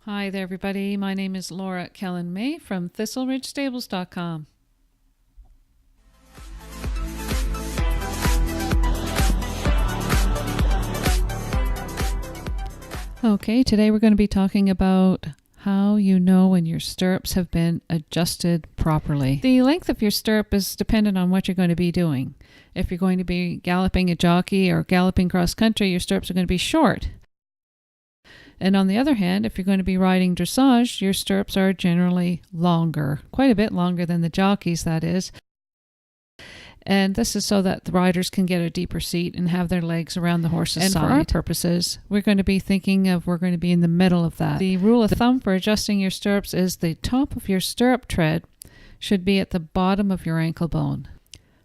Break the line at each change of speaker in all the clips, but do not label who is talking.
Hi there, everybody. My name is Laura Kelland-May from ThistleRidgeStables.com. Okay, today we're going to be talking about how you know when your stirrups have been adjusted properly. The length of your stirrup is dependent on what you're going to be doing. If you're going to be galloping a jockey or galloping cross country, your stirrups are going to be short. And on the other hand, if you're going to be riding dressage, your stirrups are generally longer, quite a bit longer than the jockeys, that is. And this is so that the riders can get a deeper seat and have their legs around the horse's side. And for our purposes, we're going to be in the middle of that. The rule of thumb for adjusting your stirrups is the top of your stirrup tread should be at the bottom of your ankle bone.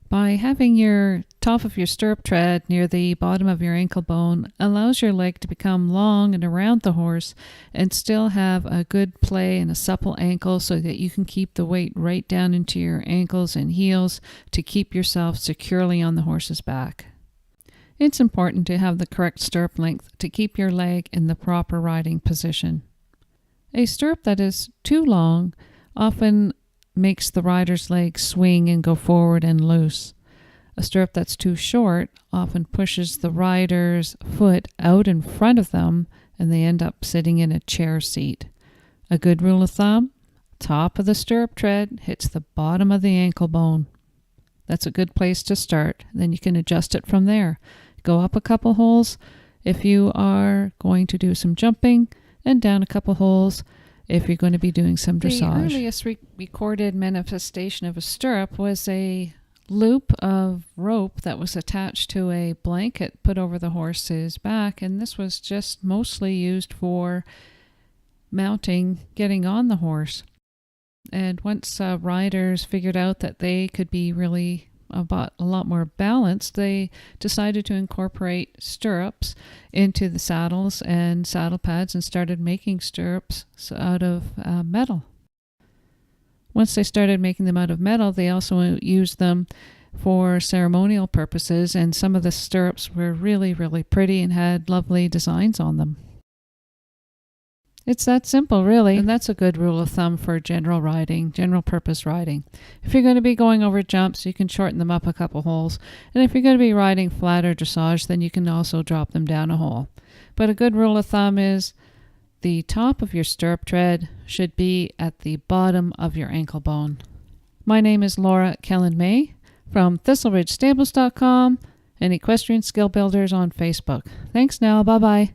By having your top of your stirrup tread near the bottom of your ankle bone allows your leg to become long and around the horse and still have a good play and a supple ankle so that you can keep the weight right down into your ankles and heels to keep yourself securely on the horse's back. It's important to have the correct stirrup length to keep your leg in the proper riding position. A stirrup that is too long often makes the rider's legs swing and go forward and loose. A stirrup that's too short often pushes the rider's foot out in front of them and they end up sitting in a chair seat. A good rule of thumb, top of the stirrup tread hits the bottom of the ankle bone. That's a good place to start. Then you can adjust it from there. Go up a couple holes if you are going to do some jumping and down a couple holes if you're going to be doing some dressage. The earliest recorded manifestation of a stirrup was a loop of rope that was attached to a blanket put over the horse's back, and this was just mostly used for mounting, getting on the horse. And once riders figured out that they could be really a lot more balanced, they decided to incorporate stirrups into the saddles and saddle pads and started making stirrups out of metal. Once they started making them out of metal, they also used them for ceremonial purposes, and some of the stirrups were really, really pretty and had lovely designs on them. It's that simple, really, and that's a good rule of thumb for general riding, general purpose riding. If you're going to be going over jumps, you can shorten them up a couple holes, and if you're going to be riding flat or dressage, then you can also drop them down a hole. But a good rule of thumb is the top of your stirrup tread should be at the bottom of your ankle bone. My name is Laura Kelland-May from ThistleRidgeStables.com and Equestrian Skill Builders on Facebook. Thanks now, bye-bye.